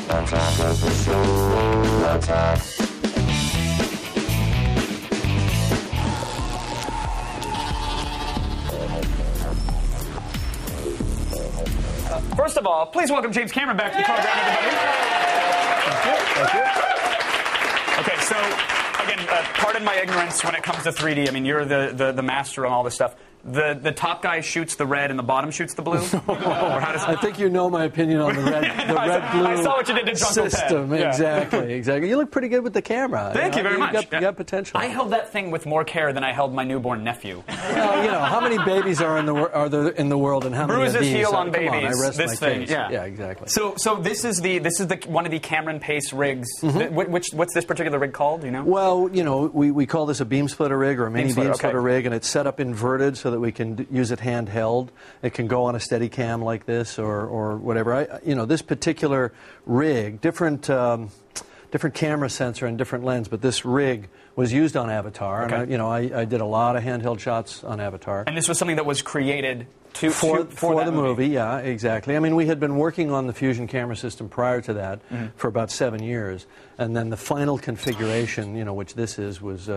Attack of the show. Attack. First of all, please welcome James Cameron back to the program, everybody. Thank you. Okay, so again, pardon my ignorance when it comes to 3D. I mean, you're the master on all this stuff. The top guy shoots the red and the bottom shoots the blue? Or how does I think you know my opinion on the red-blue I saw what you did to Jungle system. Pet. Yeah. Exactly. You look pretty good with the camera. Thank you very much. You got potential. I held that thing with more care than I held my newborn nephew. Well, you know, how many bababies are there in the world, and how many Bruises of these? heal on Come babies. I rest this my thing, case. yeah, exactly. So this is one of the Cameron Pace rigs. What's this particular rig called? Do you know? Well, you know, we call this a beam splitter rig or a mini beam splitter okay. rig, and it's set up inverted so that we can use it handheld. It can go on a steady cam like this or whatever. You know, this particular rig, different camera sensor and different lens, but this rig was used on Avatar, okay. and I did a lot of handheld shots on Avatar. And this was something that was created for that the movie, yeah, exactly. I mean, we had been working on the Fusion camera system prior to that for about 7 years, and then the final configuration, you know, which this is, was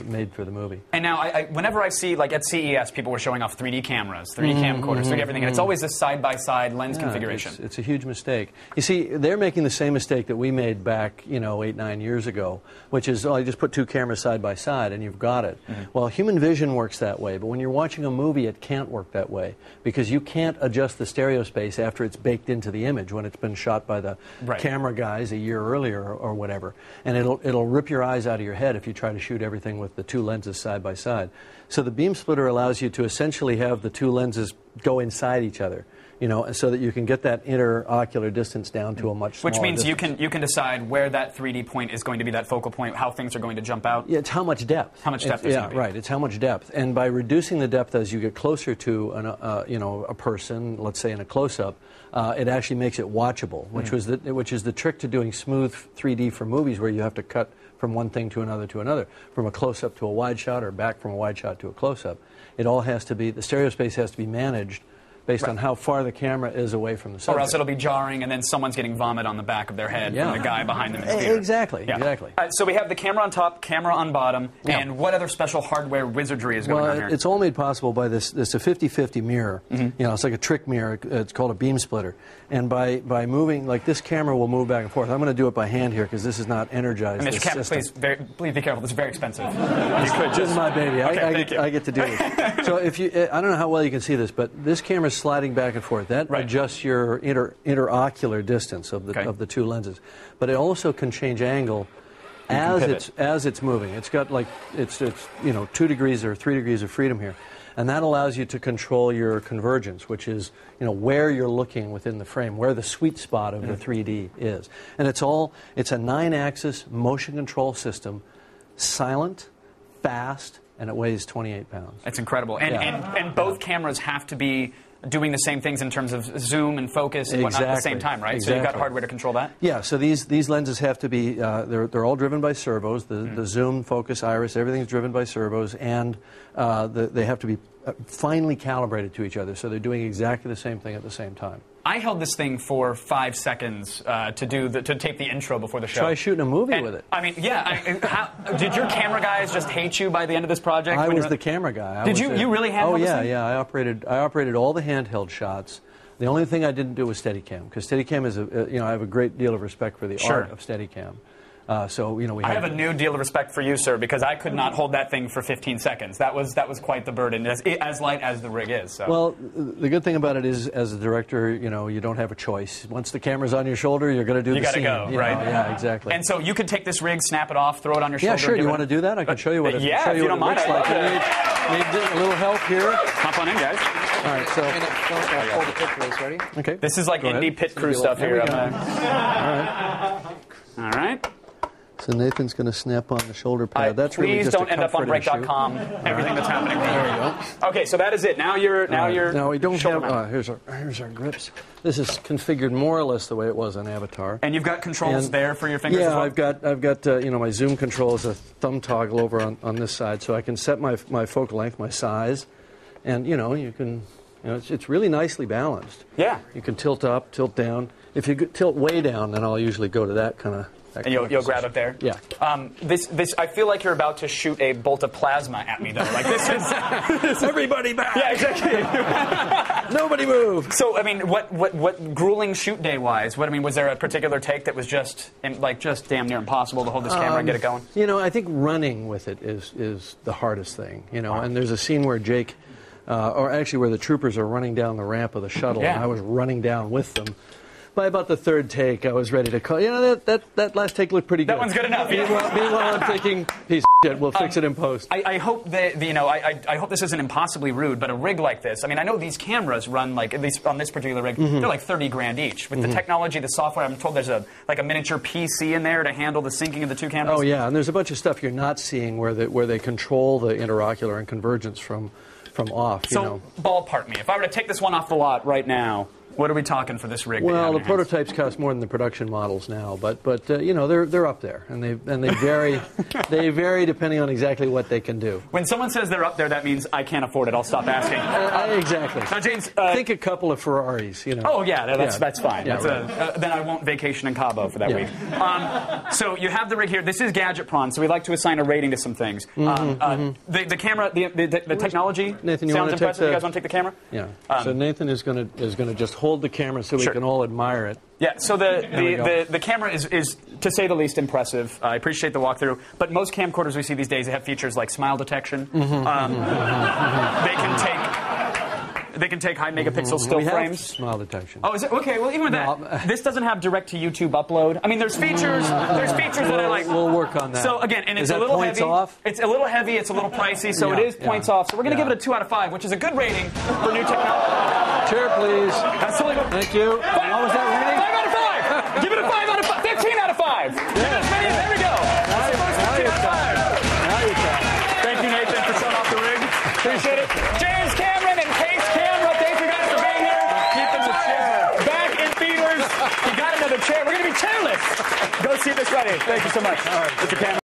made for the movie. And now, whenever I see, like at CES, people were showing off 3D cameras, 3D camcorders, 3D everything, and it's always this side-by-side lens configuration. It's a huge mistake. You see, they're making the same mistake that we made back, you know, 8, 9 years ago, which is, oh, you just put two cameras side by side and you've got it. Well, human vision works that way, but when you're watching a movie, it can't work that way. Because you can't adjust the stereo space after it's baked into the image when it's been shot by the camera guys a year earlier or whatever. And it'll rip your eyes out of your head if you try to shoot everything with the two lenses side by side. So the beam splitter allows you to essentially have the two lenses go inside each other. You know, so that you can get that interocular distance down to a much smaller Which means distance. you can decide where that 3D point is going to be, that focal point, how things are going to jump out. Yeah, it's how much depth. How much depth there's going to be. Right. It's how much depth. And by reducing the depth as you get closer to a person, let's say in a close-up, it actually makes it watchable, which is the trick to doing smooth 3D for movies, where you have to cut from one thing to another, from a close-up to a wide shot, or back from a wide shot to a close-up. It all has to be, the stereo space has to be managed based on how far the camera is away from the subject. Or else it'll be jarring, and then someone's getting vomit on the back of their head from the guy behind them in the theater. Exactly. So we have the camera on top, camera on bottom, and what other special hardware wizardry is going on here? It's all made possible by this a 50-50 mirror. You know, it's like a trick mirror. It's called a beam splitter. And by moving, like this camera will move back and forth. I'm going to do it by hand here because this is not energized. And Mr. Captain, please be careful. This is very expensive. This is my baby. Okay, I get to do it. So if you, I don't know how well you can see this, but this camera is sliding back and forth. That adjusts your interocular distance of the two lenses. But it also can change angle as it's moving. It's got like it's 2 degrees or 3 degrees of freedom here. And that allows you to control your convergence, which is, you know, where you're looking within the frame, where the sweet spot of the 3D is. And it's a 9-axis motion control system, silent, fast, and it weighs 28 pounds. It's incredible. And both cameras have to be doing the same things in terms of zoom and focus and whatnot at the same time, right? So you've got hardware to control that? Yeah, so these lenses have to be, they're all driven by servos. The zoom, focus, iris, everything's driven by servos, and they have to be finely calibrated to each other, so they're doing exactly the same thing at the same time. I held this thing for 5 seconds to tape the intro before the show. Try shooting a movie with it. I mean, did your camera guys just hate you by the end of this project? I was the camera guy. Did you really handle this thing? Yeah. I operated all the handheld shots. The only thing I didn't do was Steadicam, because Steadicam is I have a great deal of respect for the art of Steadicam. So we. I have a new deal of respect for you, sir, because I could not hold that thing for 15 seconds. That was quite the burden, as light as the rig is. So. Well, the good thing about it is, as a director, you don't have a choice. Once the camera's on your shoulder, you're going to do the scene. You got to go, right? Yeah, exactly. And so you could take this rig, snap it off, throw it on your shoulder. Yeah, sure. Do you want to do that? I can show you what it looks like. Yeah, if you don't mind. Need a little help here. Hop on in, guys. All right, so. Hold the pit crews, ready? Okay. This is like indie pit crew stuff here. All right. All right. So Nathan's going to snap on the shoulder pad. That's really please just don't a end up on break.com. Everything that's happening. There you go. Okay, so that is it. Now you're Now we don't have. Here's our grips. This is configured more or less the way it was on Avatar. And you've got controls there for your fingers as well? Yeah, I've got my zoom control is a thumb toggle over on this side, so I can set my focal length, my size, and you can You know, it's really nicely balanced. Yeah. You can tilt up, tilt down. If you tilt way down, then I'll usually go to that kind of. And you'll grab it there? Yeah. This I feel like you're about to shoot a bolt of plasma at me, though. Like, this is... Everybody back! Yeah, exactly. Nobody move! So, I mean, what grueling shoot day-wise, was there a particular take that was just damn near impossible to hold this camera and get it going? You know, I think running with it is the hardest thing, you know. And there's a scene where Jake, or actually where the troopers are running down the ramp of the shuttle, and I was running down with them. By about the third take, I was ready to call. You know, that last take looked pretty good. That one's good enough. Meanwhile, I'm thinking, piece of shit, we'll fix it in post. I hope that, I hope this isn't impossibly rude, but a rig like this, I mean, I know these cameras run, like, at least on this particular rig, they're like 30 grand each. With the technology, the software, I'm told there's a miniature PC in there to handle the syncing of the two cameras. Oh, yeah, and there's a bunch of stuff you're not seeing where they control the interocular and convergence from off, you know. Ballpark me. If I were to take this one off the lot right now, what are we talking for this rig? Well, the prototypes cost more than the production models now, but you know, they're up there, and they vary. They vary depending on exactly what they can do. When someone says they're up there, that means I can't afford it. I'll stop asking. Exactly. Now, James, think a couple of Ferraris. You know. Oh yeah, that's fine. Yeah, then I won't vacation in Cabo for that week. So you have the rig here. This is Gadget Prawn, so we like to assign a rating to some things. The camera, the technology. Nathan, you sounds want to impressive. You guys want to take the camera? Yeah. So Nathan is going to just hold the camera so we can all admire it. Yeah, so the camera is, to say the least, impressive. I appreciate the walkthrough. But most camcorders we see these days, they have features like smile detection. They can take high megapixel still frames. Smile detection. Oh, is it? Okay, well, even with that, this doesn't have direct to YouTube upload. I mean, there's features that I like. We'll work on that. So again, and it's a little points heavy. Off? It's a little heavy. It's a little pricey. So it is points off. So we're going to give it a 2 out of 5, which is a good rating for new technology. Chair, please. Absolutely. Thank you. What was that rating? 5 out of 5. Give it a 5 out of 5. 15 out of 5. There we go. Now you're talking. Thank you, Nathan, for showing off the rig. Appreciate it. James Cameron and Case Camera, thank you guys for being here. Keep the chair back in theaters. You got another chair. We're going to be chairless. Go see this ready. Thank you so much. Mr. Cameron.